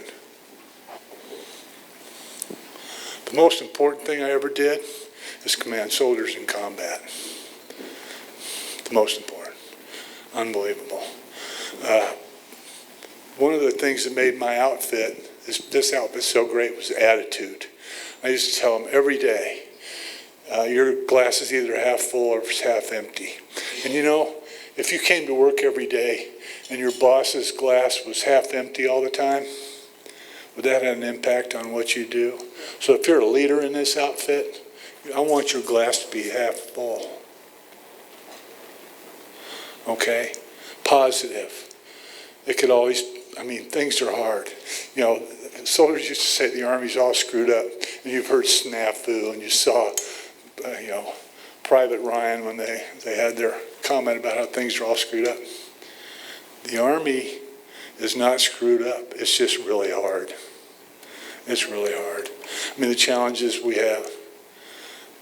the most important thing I ever did is command soldiers in combat. The most important. Unbelievable. One of the things that made my outfit, this outfit so great, was attitude. I used to tell them every day, your glass is either half full or it's half empty. And you know, if you came to work every day and your boss's glass was half empty all the time, would that have an impact on what you do? So if you're a leader in this outfit, I want your glass to be half full. Okay? Positive. It could always, I mean, things are hard. You know, soldiers used to say the Army's all screwed up. And you've heard snafu, and you saw, you know, Private Ryan when they had their comment about how things are all screwed up. The Army is not screwed up. It's just really hard. It's really hard. I mean, the challenges we have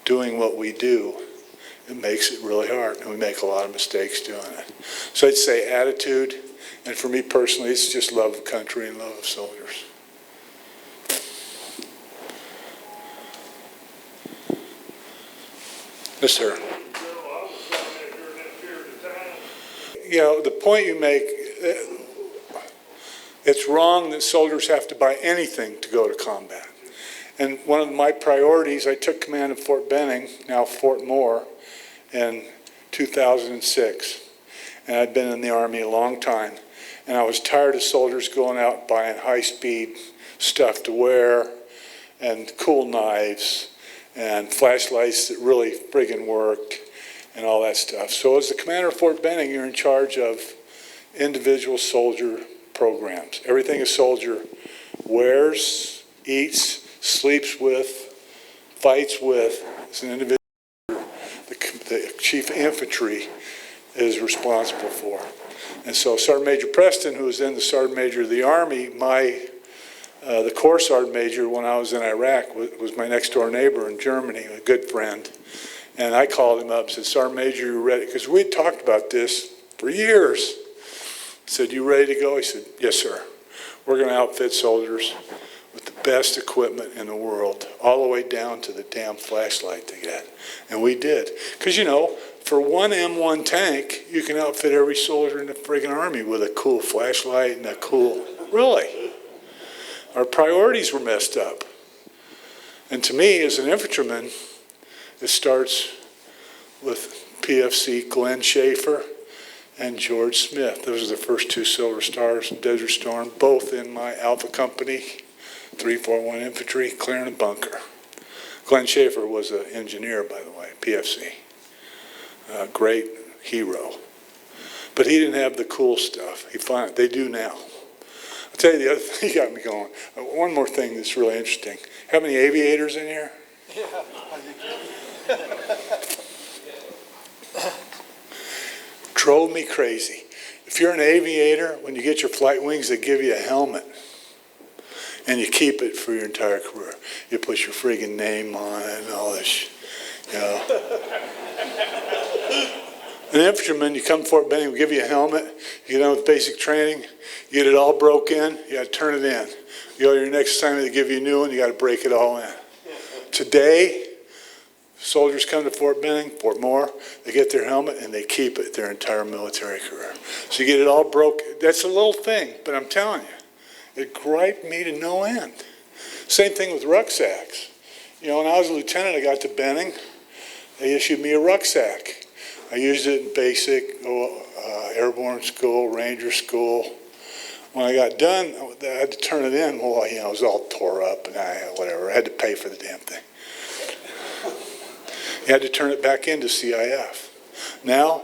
doing what we do, it makes it really hard, and we make a lot of mistakes doing it. So I'd say attitude, and for me personally, it's just love of country and love of soldiers. Yes, sir. You know, the point you make, it's wrong that soldiers have to buy anything to go to combat. And one of my priorities, I took command of Fort Benning, now Fort Moore, in 2006. And I'd been in the Army a long time. And I was tired of soldiers going out buying high-speed stuff to wear and cool knives and flashlights that really friggin' worked and all that stuff. So as the commander of Fort Benning, you're in charge of individual soldier programs. Everything a soldier wears, eats, sleeps with, fights with, is an individual the chief of infantry is responsible for. And so Sergeant Major Preston, who was then the Sergeant Major of the Army, the Corps Sergeant Major when I was in Iraq was my next door neighbor in Germany, a good friend. And I called him up and said, Sergeant Major, you ready? Because we'd talked about this for years. I said, you ready to go? He said, yes, sir. We're going to outfit soldiers with the best equipment in the world, all the way down to the damn flashlight they get. And we did. Because, you know, for one M1 tank, you can outfit every soldier in the friggin' Army with a cool flashlight and a cool, really. Our priorities were messed up. And to me, as an infantryman, it starts with PFC Glenn Schaefer and George Smith. Those are the first 2 Silver Stars in Desert Storm, both in my Alpha Company, 341 Infantry, clearing a bunker. Glenn Schaefer was an engineer, by the way, PFC. Great hero. But he didn't have the cool stuff. They do now. I'll tell you the other thing, you got me going. One more thing that's really interesting. How many aviators in here? Drove me crazy. If you're an aviator, when you get your flight wings, they give you a helmet. And you keep it for your entire career. You put your friggin' name on it and all this, you know. An infantryman, you come to Fort Benning, we give you a helmet, you get done with basic training, you get it all broke in, you got to turn it in. You go to your next assignment, they give you a new one, you got to break it all in. Today, soldiers come to Fort Benning, Fort Moore, they get their helmet and they keep it their entire military career. So you get it all broke. That's a little thing, but I'm telling you, it griped me to no end. Same thing with rucksacks. You know, when I was a lieutenant, I got to Benning, they issued me a rucksack. I used it in basic, airborne school, ranger school. When I got done, I had to turn it in. Well, you know, it was all tore up and whatever. I had to pay for the damn thing. You had to turn it back into CIF. Now,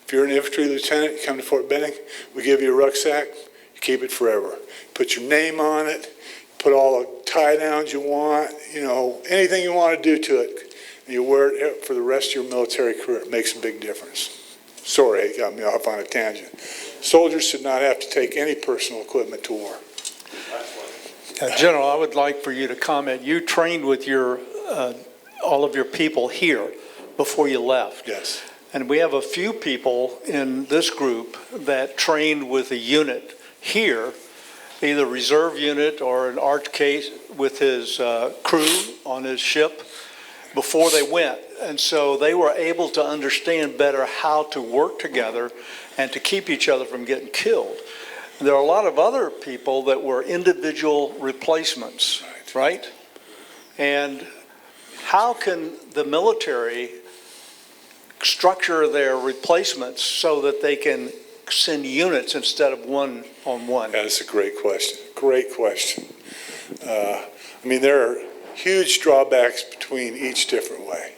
if you're an infantry lieutenant, you come to Fort Benning, we give you a rucksack, you keep it forever. Put your name on it, put all the tie downs you want, you know, anything you want to do to it. And you wear it for the rest of your military career. It makes a big difference. Sorry, it got me off on a tangent. Soldiers should not have to take any personal equipment to war. General, I would like for you to comment. You trained with your all of your people here before you left. Yes. And we have a few people in this group that trained with a unit here, either reserve unit or in Art's case with his crew on his ship before they went. And so they were able to understand better how to work together and to keep each other from getting killed. There are a lot of other people that were individual replacements, right? And how can the military structure their replacements so that they can send units instead of one-on-one? That's a great question. Great question. I mean, there are huge drawbacks between each different way.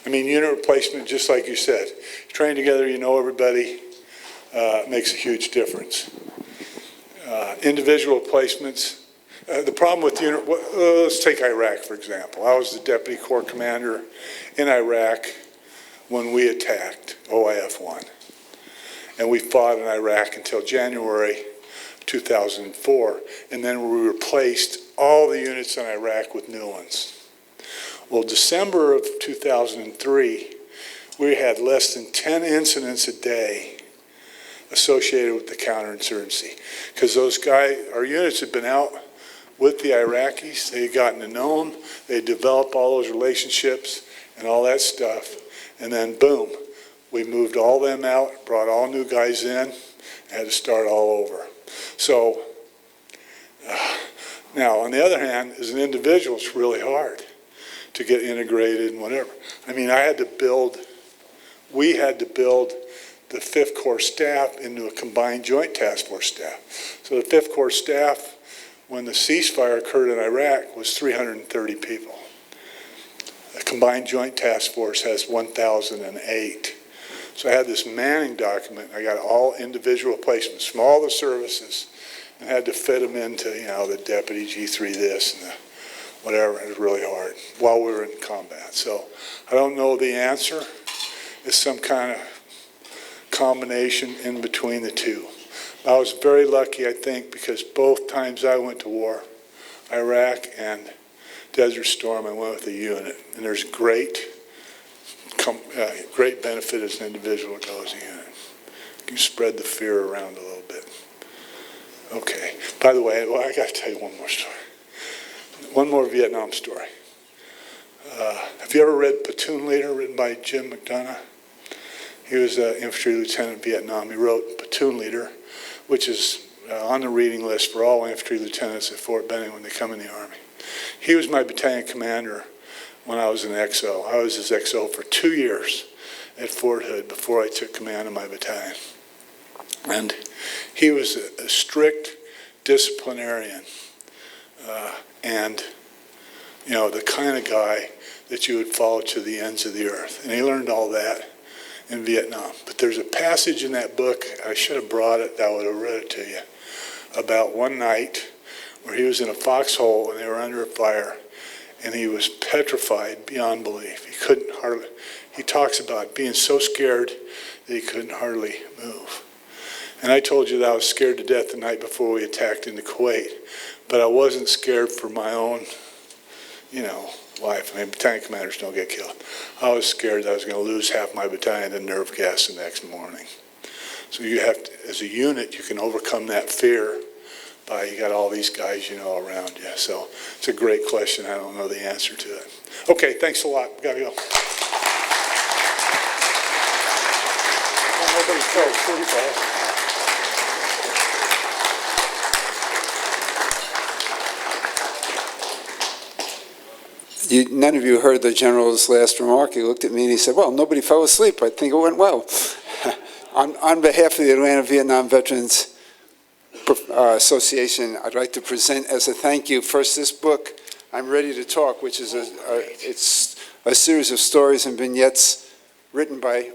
I mean, unit replacement, just like you said, train together, you know everybody, makes a huge difference. Individual placements, the problem with unit, let's take Iraq, for example. I was the deputy corps commander in Iraq when we attacked OIF-1. And we fought in Iraq until January 2004, and then we replaced all the units in Iraq with new ones. Well, December of 2003, we had less than 10 incidents a day associated with the counterinsurgency. Because those guys, our units had been out with the Iraqis, they had gotten to know them, they had developed all those relationships and all that stuff, and then boom, we moved all them out, brought all new guys in, and had to start all over. So, now on the other hand, as an individual, it's really hard to get integrated and whatever. I mean, we had to build the 5th Corps staff into a combined joint task force staff. So the 5th Corps staff, when the ceasefire occurred in Iraq, was 330 people. The combined joint task force has 1,008. So I had this Manning document. I got all individual placements from all the services and had to fit them into, you know, the deputy G3 this and the whatever. It was really hard while we were in combat. So I don't know the answer. It's some kind of combination in between the two. I was very lucky, I think, because both times I went to war, Iraq and Desert Storm, I went with a unit. And there's great benefit as an individual that goes in. You can spread the fear around a little bit. Okay. By the way, well, I got to tell you one more story. One more Vietnam story. Have you ever read Platoon Leader, written by Jim McDonough? He was an infantry lieutenant in Vietnam. He wrote Platoon Leader, which is on the reading list for all infantry lieutenants at Fort Benning when they come in the Army. He was my battalion commander when I was an XO. I was his XO for 2 years at Fort Hood before I took command of my battalion. And he was a strict disciplinarian and, you know, the kind of guy that you would follow to the ends of the earth. And he learned all that in Vietnam. But there's a passage in that book, I should have brought it, I would have read it to you, about one night where he was in a foxhole and they were under a fire and he was petrified beyond belief. He talks about being so scared that he couldn't hardly move. And I told you that I was scared to death the night before we attacked into Kuwait, but I wasn't scared for my own, you know, life. I mean, battalion commanders don't get killed. I was scared that I was going to lose half my battalion to nerve gas the next morning. So you have to, as a unit, you can overcome that fear by, you got all these guys you know around you. So it's a great question. I don't know the answer to it. Okay, thanks a lot. We got to go. Nobody fell asleep, None of you heard the general's last remark. He looked at me and he said, well, nobody fell asleep. I think it went well. On behalf of the Atlanta Vietnam Veterans Association, I'd like to present as a thank you, first this book, I'm Ready to Talk, which is it's a series of stories and vignettes written by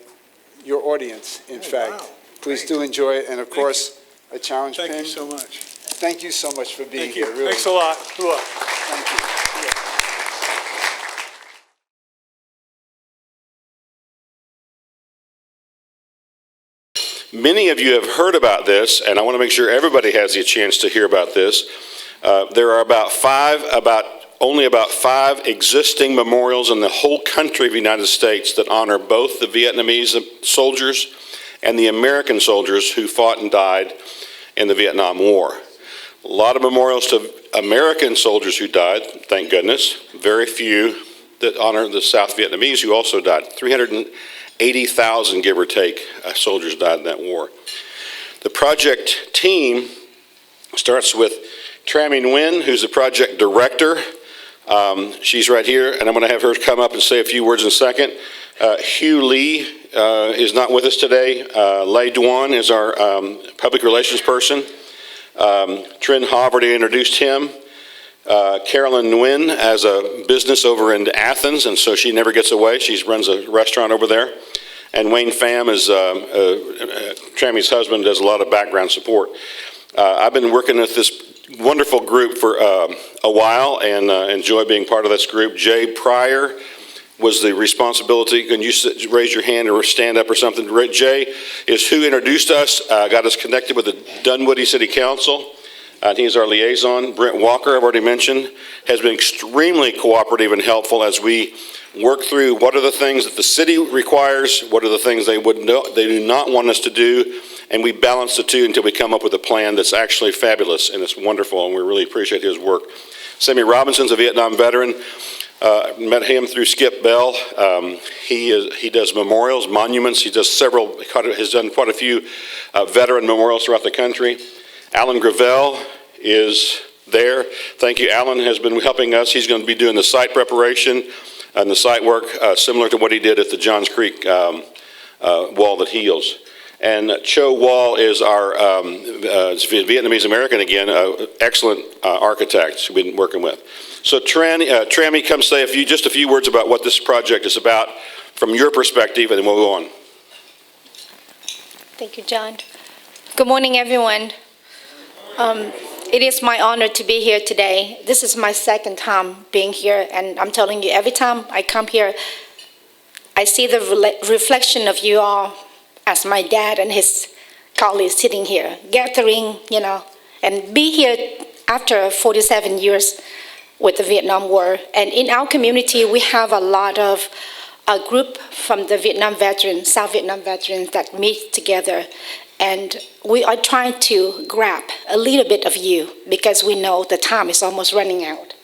your audience, in fact. Wow. Please do enjoy it. And of course, a challenge pin. Thank you so much. Thank you so much for being here. Really. Thanks a lot. Thank you. Many of you have heard about this, and I want to make sure everybody has the chance to hear about this. There are about only about 5 existing memorials in the whole country of the United States that honor both the Vietnamese soldiers and the American soldiers who fought and died in the Vietnam War. A lot of memorials to American soldiers who died, thank goodness. Very few that honor the South Vietnamese who also died. 380,000, give or take, soldiers died in that war. The project team starts with TraMy Nguyen, who's the project director. She's right here, and I'm going to have her come up and say a few words in a second. Hugh Lee is not with us today. Lei Duan is our public relations person. Trin Ha already introduced him. Carolyn Nguyen has a business over in Athens, and so she never gets away. She runs a restaurant over there. And Wayne Pham is TraMy's husband, does a lot of background support. I've been working with this wonderful group for a while and enjoy being part of this group. Jay Pryor was the responsibility. Can you raise your hand or stand up or something? Jay is who introduced us, got us connected with the Dunwoody City Council. He's our liaison. Brent Walker, I've already mentioned, has been extremely cooperative and helpful as we work through what are the things that the city requires, what are the things they do not want us to do, and we balance the two until we come up with a plan that's actually fabulous and it's wonderful, and we really appreciate his work. Sammy Robinson's a Vietnam veteran. Met him through Skip Bell. He does memorials, monuments. He does has done quite a few veteran memorials throughout the country. Alan Gravel is there. Thank you. Alan has been helping us. He's going to be doing the site preparation and the site work similar to what he did at the Johns Creek wall that heals. And Cho Wall is our Vietnamese American again, excellent architect we've been working with. So TraMy, come say just a few words about what this project is about from your perspective, and then we'll go on. Thank you, John. Good morning, everyone. It is my honor to be here today. This is my second time being here, and I'm telling you, every time I come here, I see the reflection of you all as my dad and his colleagues sitting here, gathering, and be here after 47 years with the Vietnam War. And in our community, we have a group from the Vietnam veterans, South Vietnam veterans that meet together. And we are trying to grab a little bit of you because we know the time is almost running out.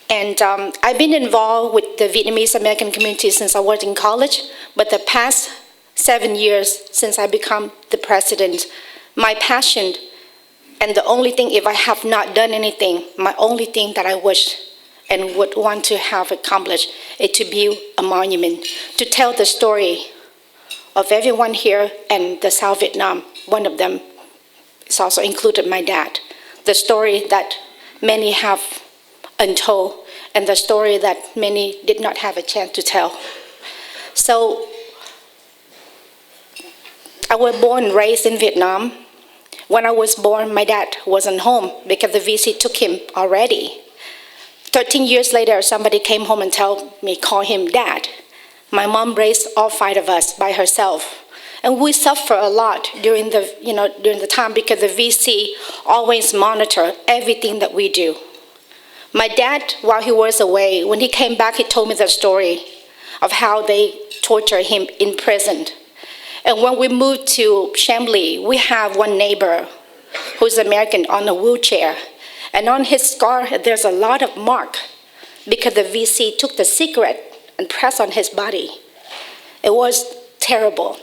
And I've been involved with the Vietnamese American community since I was in college, but the past 7 years since I become the president, my passion and the only thing, if I have not done anything, my only thing that I wish and would want to have accomplished is to build a monument, to tell the story of everyone here and the South Vietnam. One of them is also included my dad. The story that many have untold and the story that many did not have a chance to tell. So I was born and raised in Vietnam. When I was born, my dad wasn't home because the VC took him already. 13 years later, somebody came home and call him dad. My mom raised all 5 of us by herself. And we suffer a lot during the time because the VC always monitor everything that we do. My dad, while he was away, when he came back, he told me the story of how they tortured him in prison. And when we moved to Chambly, we have one neighbor who's American on a wheelchair. And on his scar, there's a lot of mark because the VC took the cigarette and pressed on his body. It was terrible.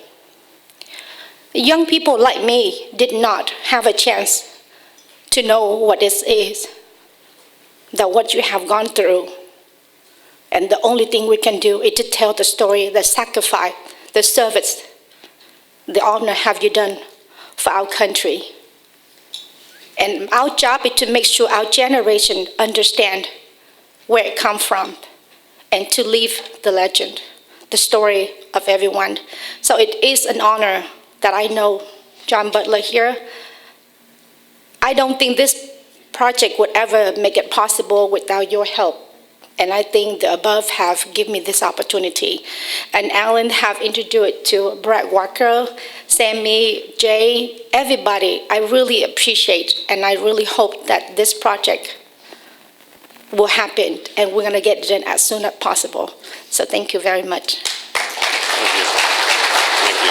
Young people like me did not have a chance to know what this is, that what you have gone through. And the only thing we can do is to tell the story, the sacrifice, the service, the honor have you done for our country. And our job is to make sure our generation understand where it comes from and to leave the legend, the story of everyone. So it is an honor that I know John Butler here. I don't think this project would ever make it possible without your help. And I think the above have given me this opportunity. And Alan have introduced it to Brett Walker, Sammy, Jay, everybody. I really appreciate and I really hope that this project will happen, and we're going to get it done as soon as possible. So thank you very much. Thank you. Thank you.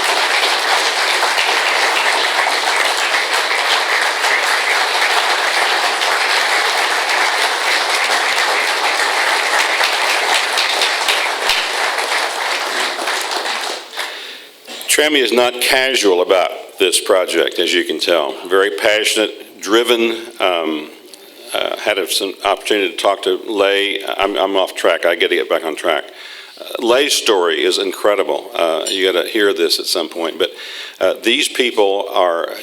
TraMy is not casual about this project, as you can tell. Very passionate, driven. Had some opportunity to talk to Lay. I'm off track. I got to get back on track. Lay's story is incredible. You got to hear this at some point. But these people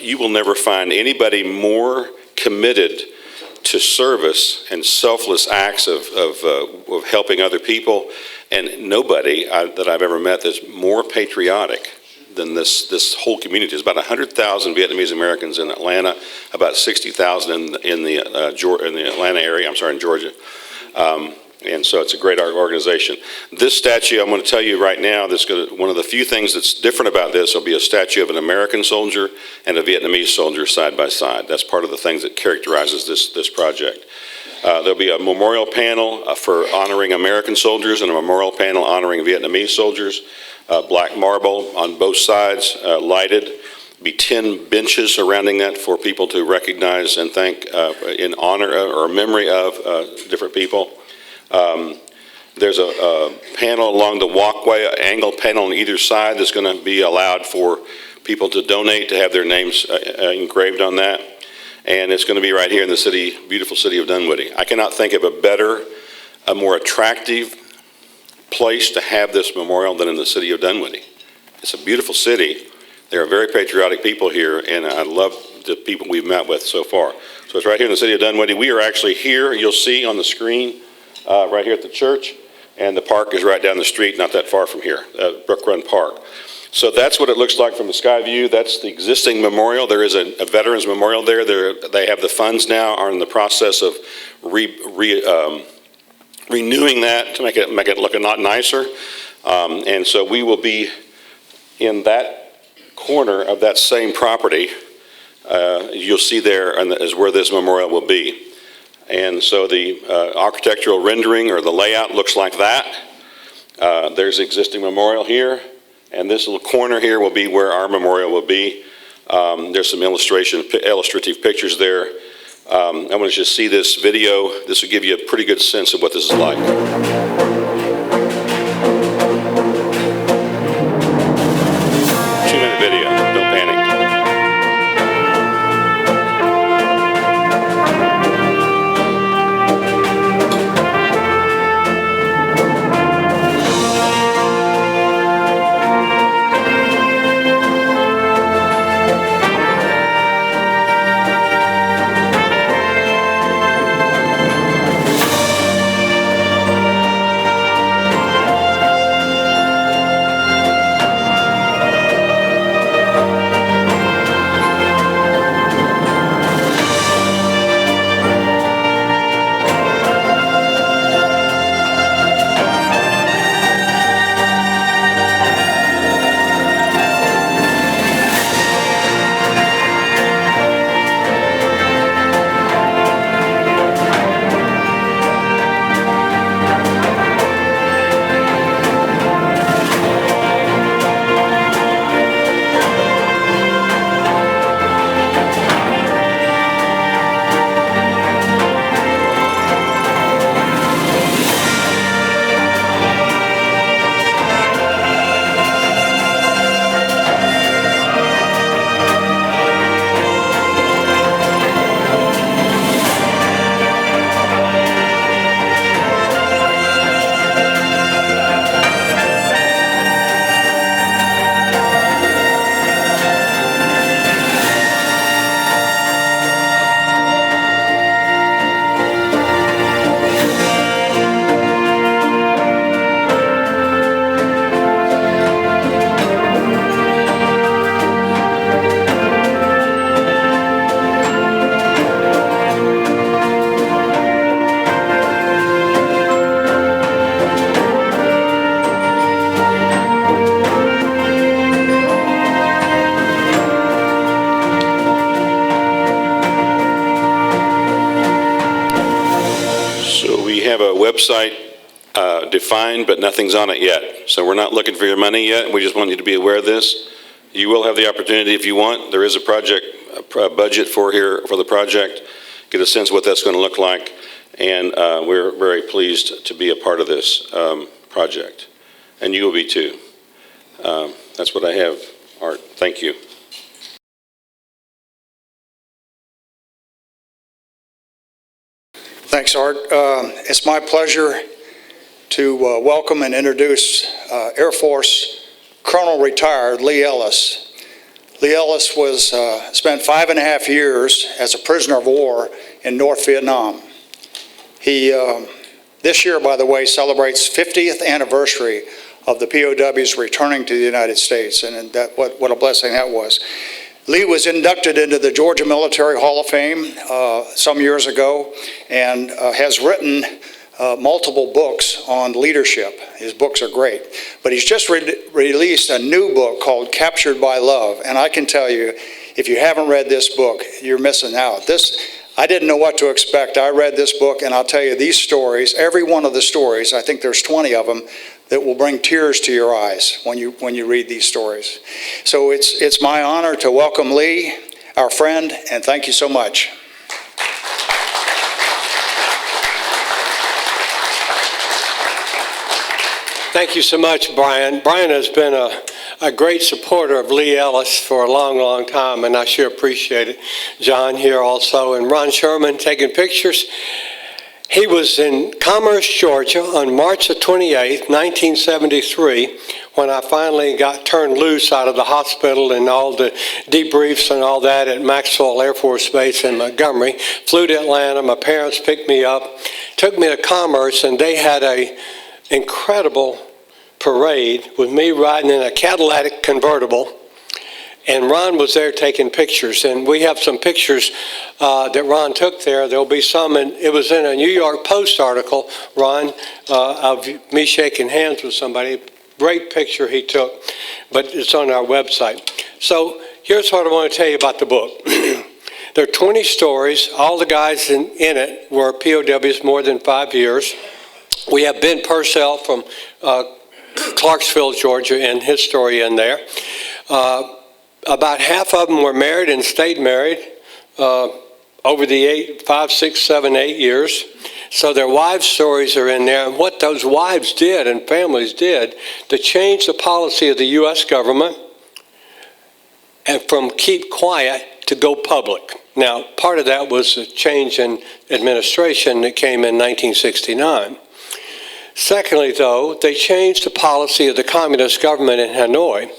you will never find anybody more committed to service and selfless acts of helping other people. And nobody that I've ever met that's more patriotic than this whole community. There's about 100,000 Vietnamese Americans in Atlanta, about 60,000 in the Atlanta area, in Georgia. And so it's a great organization. This statue, I'm going to tell you right now, one of the few things that's different about this will be a statue of an American soldier and a Vietnamese soldier side by side. That's part of the things that characterizes this project. There'll be a memorial panel for honoring American soldiers and a memorial panel honoring Vietnamese soldiers. Black marble on both sides, lighted. Be 10 benches surrounding that for people to recognize and thank in honor or memory of different people. There's a panel along the walkway, an angled panel on either side that's going to be allowed for people to donate to have their names engraved on that. And it's going to be right here in the beautiful city of Dunwoody. I cannot think of a more attractive place to have this memorial than in the city of Dunwoody. It's a beautiful city. There are very patriotic people here, and I love the people we've met with so far. So it's right here in the city of Dunwoody. We are actually here, you'll see on the screen, right here at the church, and the park is right down the street, not that far from here, Brook Run Park. So that's what it looks like from the sky view. That's the existing memorial. There is a veterans memorial there. They have the funds now, are in the process of renewing that to make it look a lot nicer. And so we will be in that corner of that same property. You'll see there is where this memorial will be. And so the architectural rendering or the layout looks like that. There's the existing memorial here. And this little corner here will be where our memorial will be. There's some illustrative pictures there. I want to just see this video. This will give you a pretty good sense of what this is like. 2-minute video, don't panic. website defined, but nothing's on it yet. So we're not looking for your money yet. We just want you to be aware of this. You will have the opportunity if you want. There is a budget for the project. Get a sense of what that's going to look like. And we're very pleased to be a part of this project. And you will be too. That's what I have, Art. Thank you. Thanks, Art. It's my pleasure to welcome and introduce Air Force Colonel Retired Lee Ellis. Lee Ellis spent 5.5 years as a prisoner of war in North Vietnam. He, this year, by the way, celebrates 50th anniversary of the POWs returning to the United States, and what a blessing that was. Lee was inducted into the Georgia Military Hall of Fame some years ago and has written multiple books on leadership. His books are great. But he's just released a new book called Captured by Love. And I can tell you, if you haven't read this book, you're missing out. I didn't know what to expect. I read this book, and I'll tell you, these stories, every one of the stories, I think there's 20 of them, that will bring tears to your eyes when you read these stories. So it's my honor to welcome Lee, our friend, and thank you so much. Thank you so much, Brian. Brian has been a great supporter of Lee Ellis for a long, long time, and I sure appreciate it. John here also, and Ron Sherman taking pictures. He was in Commerce, Georgia on March the 28th, 1973, when I finally got turned loose out of the hospital and all the debriefs and all that at Maxwell Air Force Base in Montgomery. Flew to Atlanta. My parents picked me up, took me to Commerce, and they had an incredible parade with me riding in a Cadillac convertible. And Ron was there taking pictures, and we have some pictures that Ron took there. There'll be some, and it was in a New York Post article, Ron, of me shaking hands with somebody. Great picture he took, but it's on our website. So here's what I want to tell you about the book. There are 20 stories. All the guys in it were POWs more than 5 years. We have Ben Purcell from Clarksville, Georgia, and his story in there. About half of them were married and stayed married over the 5, 6, 7, 8 years. So their wives' stories are in there, and what those wives did and families did to change the policy of the U.S. government and from keep quiet to go public. Now, part of that was a change in administration that came in 1969. Secondly, though, they changed the policy of the communist government in Hanoi,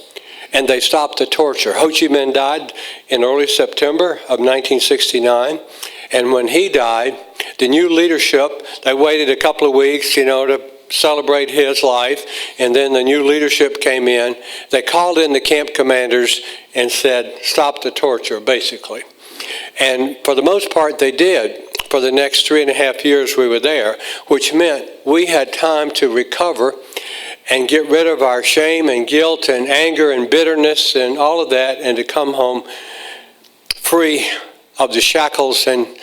and they stopped the torture. Ho Chi Minh died in early September of 1969, and when he died, the new leadership, they waited a couple of weeks, to celebrate his life, and then the new leadership came in. They called in the camp commanders and said, stop the torture, basically. And for the most part, they did. For the next 3.5 years we were there, which meant we had time to recover and get rid of our shame and guilt and anger and bitterness and all of that, and to come home free of the shackles and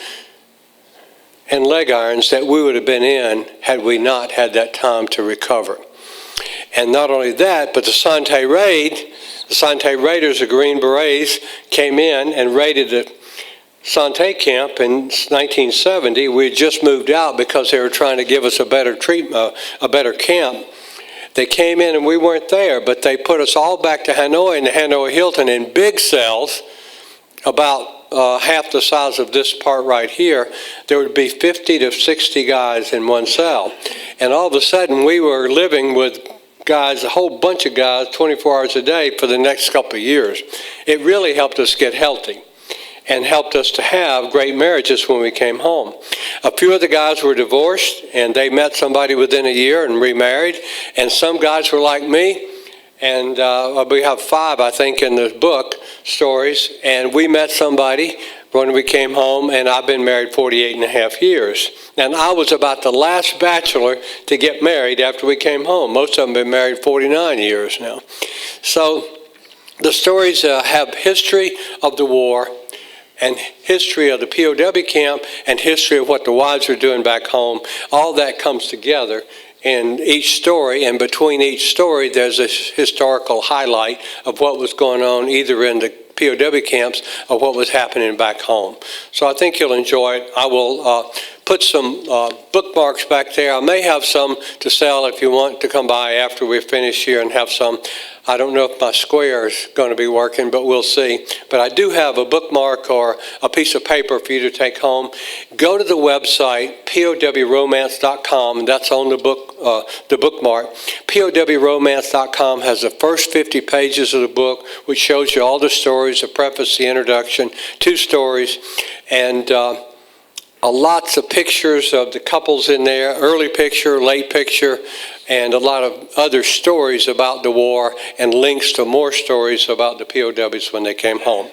leg irons that we would have been in had we not had that time to recover. And not only that, but the Sante Raiders, the Green Berets, came in and raided the Sante camp in 1970. We had just moved out because they were trying to give us a better camp. They came in and we weren't there, but they put us all back to Hanoi and the Hanoi Hilton in big cells, about half the size of this part right here. There would be 50 to 60 guys in one cell. And all of a sudden we were living with guys, a whole bunch of guys, 24 hours a day for the next couple of years. It really helped us get healthy and helped us to have great marriages when we came home. A few of the guys were divorced, and they met somebody within a year and remarried, and some guys were like me, and we have 5, I think, in the book, stories, and we met somebody when we came home, and I've been married 48.5 years. And I was about the last bachelor to get married after we came home. Most of them have been married 49 years now. So the stories have history of the war, and history of the POW camp and history of what the wives are doing back home. All that comes together in each story, and between each story there's a historical highlight of what was going on either in the POW camps or what was happening back home. So I think you'll enjoy it. I will put some bookmarks back there. I may have some to sell if you want to come by after we finish here and have some. I don't know if my square is going to be working, but we'll see. But I do have a bookmark or a piece of paper for you to take home. Go to the website, powromance.com. That's on the bookmark. powromance.com has the first 50 pages of the book, which shows you all the stories, the preface, the introduction, 2 stories, and lots of pictures of the couples in there, early picture, late picture, and a lot of other stories about the war and links to more stories about the POWs when they came home.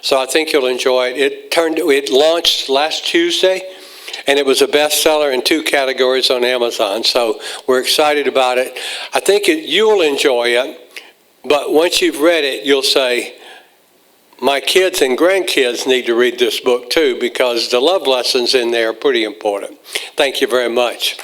So I think you'll enjoy it. It launched last Tuesday, and it was a bestseller in 2 categories on Amazon. So we're excited about it. I think you will enjoy it, but once you've read it, you'll say, my kids and grandkids need to read this book too, because the love lessons in there are pretty important. Thank you very much.